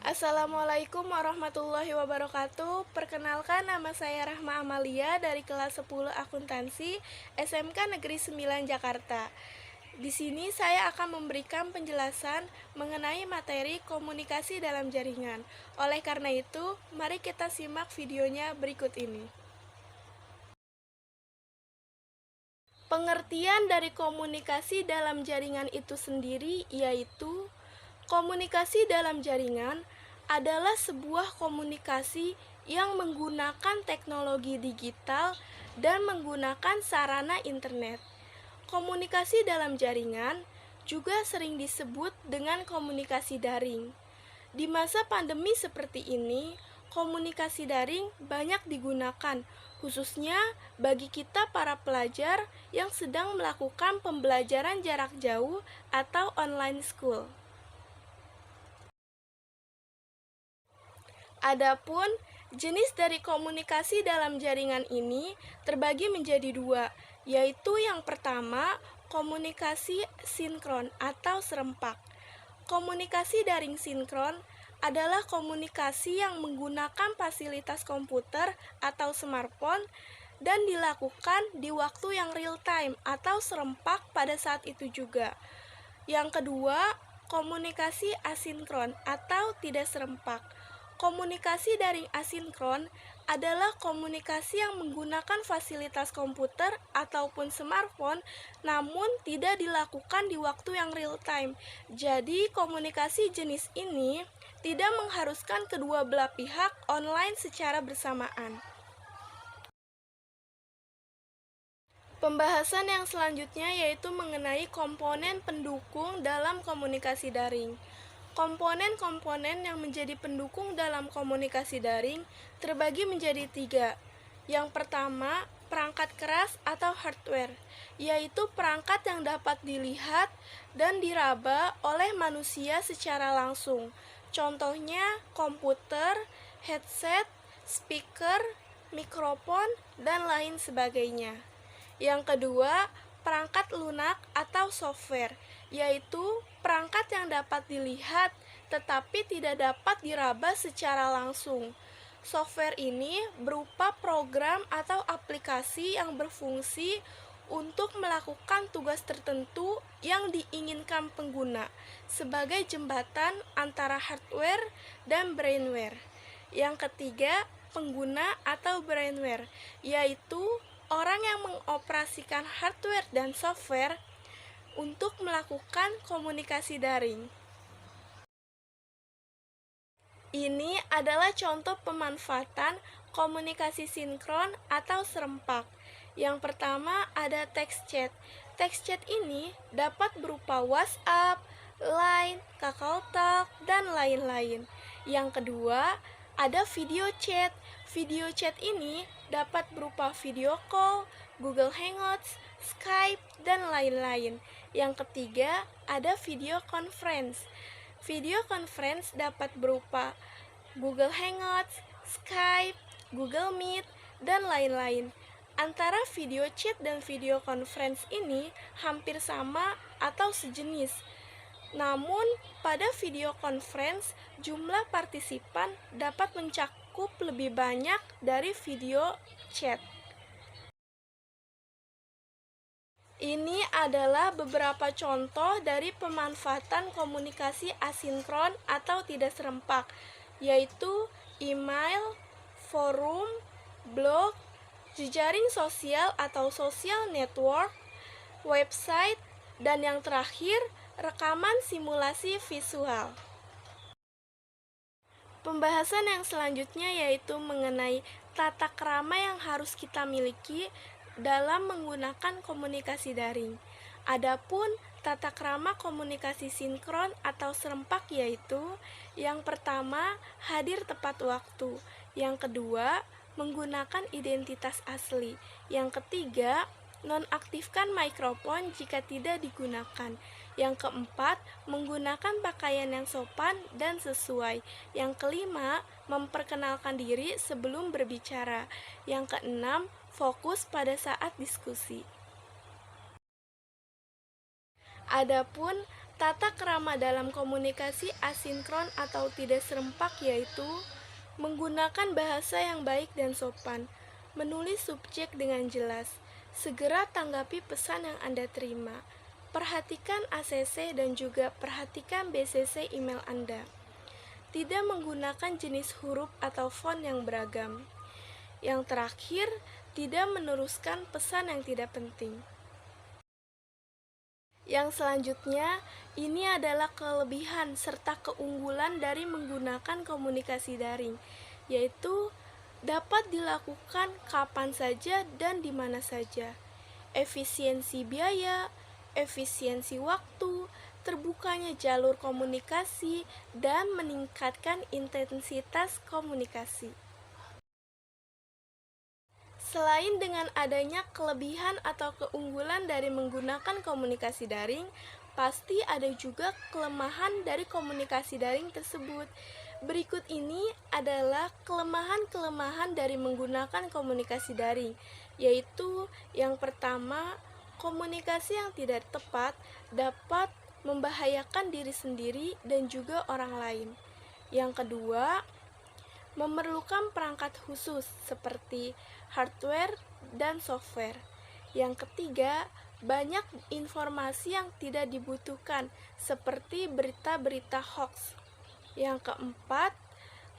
Assalamualaikum warahmatullahi wabarakatuh. Perkenalkan, nama saya Rahma Amalia dari kelas 10 Akuntansi SMK Negeri 9 Jakarta. Di sini saya akan memberikan penjelasan mengenai materi komunikasi dalam jaringan. Oleh karena itu, mari kita simak videonya berikut ini. Pengertian dari komunikasi dalam jaringan itu sendiri yaitu komunikasi dalam jaringan adalah sebuah komunikasi yang menggunakan teknologi digital dan menggunakan sarana internet. Komunikasi dalam jaringan juga sering disebut dengan komunikasi daring. Di masa pandemi seperti ini, komunikasi daring banyak digunakan, khususnya bagi kita para pelajar yang sedang melakukan pembelajaran jarak jauh atau online school. Adapun jenis dari komunikasi dalam jaringan ini terbagi menjadi dua, yaitu yang pertama, komunikasi sinkron atau serempak. Komunikasi daring sinkron adalah komunikasi yang menggunakan fasilitas komputer atau smartphone dan dilakukan di waktu yang real time atau serempak pada saat itu juga. Yang kedua, komunikasi asinkron atau tidak serempak. Komunikasi daring asinkron adalah komunikasi yang menggunakan fasilitas komputer ataupun smartphone namun tidak dilakukan di waktu yang real time. Jadi, komunikasi jenis ini tidak mengharuskan kedua belah pihak online secara bersamaan. Pembahasan yang selanjutnya yaitu mengenai komponen pendukung dalam komunikasi daring. Komponen-komponen yang menjadi pendukung dalam komunikasi daring terbagi menjadi tiga. Yang pertama, perangkat keras atau hardware, yaitu perangkat yang dapat dilihat dan diraba oleh manusia secara langsung. Contohnya komputer, headset, speaker, mikrofon, dan lain sebagainya. Yang kedua, perangkat lunak atau software, yaitu perangkat yang dapat dilihat tetapi tidak dapat diraba secara langsung. Software ini berupa program atau aplikasi yang berfungsi untuk melakukan tugas tertentu yang diinginkan pengguna sebagai jembatan antara hardware dan brainware. Yang ketiga, pengguna atau brainware, yaitu orang yang mengoperasikan hardware dan software untuk melakukan komunikasi daring. Ini adalah contoh pemanfaatan komunikasi sinkron atau serempak. Yang pertama ada text chat. Text chat ini dapat berupa WhatsApp, Line, KakaoTalk, dan lain-lain. Yang kedua ada video chat. Video chat ini dapat berupa video call, Google Hangouts, Skype, dan lain-lain. Yang ketiga, ada video conference. Video conference dapat berupa Google Hangouts, Skype, Google Meet, dan lain-lain. Antara video chat dan video conference ini hampir sama atau sejenis. Namun, pada video conference, jumlah partisipan dapat mencakup lebih banyak dari video chat. Ini adalah beberapa contoh dari pemanfaatan komunikasi asinkron atau tidak serempak, yaitu email, forum, blog, jejaring sosial atau social network, website, dan yang terakhir, rekaman simulasi visual. Pembahasan yang selanjutnya yaitu mengenai tata krama yang harus kita miliki dalam menggunakan komunikasi daring. Adapun tata krama komunikasi sinkron atau serempak yaitu yang pertama, hadir tepat waktu. Yang kedua, menggunakan identitas asli. Yang ketiga, nonaktifkan mikrofon jika tidak digunakan. Yang keempat, menggunakan pakaian yang sopan dan sesuai. Yang kelima, memperkenalkan diri sebelum berbicara. Yang keenam, fokus pada saat diskusi. Adapun Tata krama dalam komunikasi asinkron atau tidak serempak yaitu menggunakan bahasa yang baik dan sopan, menulis subjek dengan jelas, segera tanggapi pesan yang Anda terima, perhatikan ACC dan juga perhatikan BCC email Anda. Tidak menggunakan jenis huruf atau font yang beragam. Yang terakhir, tidak meneruskan pesan yang tidak penting. Yang selanjutnya, ini adalah kelebihan serta keunggulan dari menggunakan komunikasi daring, yaitu dapat dilakukan kapan saja dan di mana saja. Efisiensi biaya, efisiensi waktu, terbukanya jalur komunikasi, dan meningkatkan intensitas komunikasi. Selain dengan adanya kelebihan atau keunggulan dari menggunakan komunikasi daring, pasti ada juga kelemahan dari komunikasi daring tersebut. Berikut ini adalah kelemahan-kelemahan dari menggunakan komunikasi daring, yaitu yang pertama, komunikasi yang tidak tepat dapat membahayakan diri sendiri dan juga orang lain. Yang kedua, memerlukan perangkat khusus seperti hardware dan software. Yang ketiga, banyak informasi yang tidak dibutuhkan seperti berita-berita hoax. Yang keempat,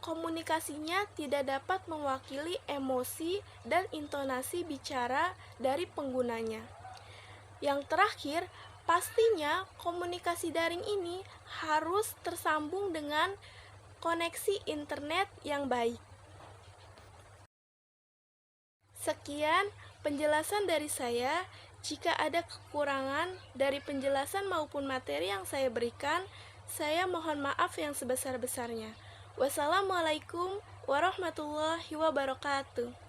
komunikasinya tidak dapat mewakili emosi dan intonasi bicara dari penggunanya. Yang terakhir, pastinya komunikasi daring ini harus tersambung dengan koneksi internet yang baik. Sekian penjelasan dari saya. Jika ada kekurangan dari penjelasan maupun materi yang saya berikan, saya mohon maaf yang sebesar-besarnya. Wassalamualaikum warahmatullahi wabarakatuh.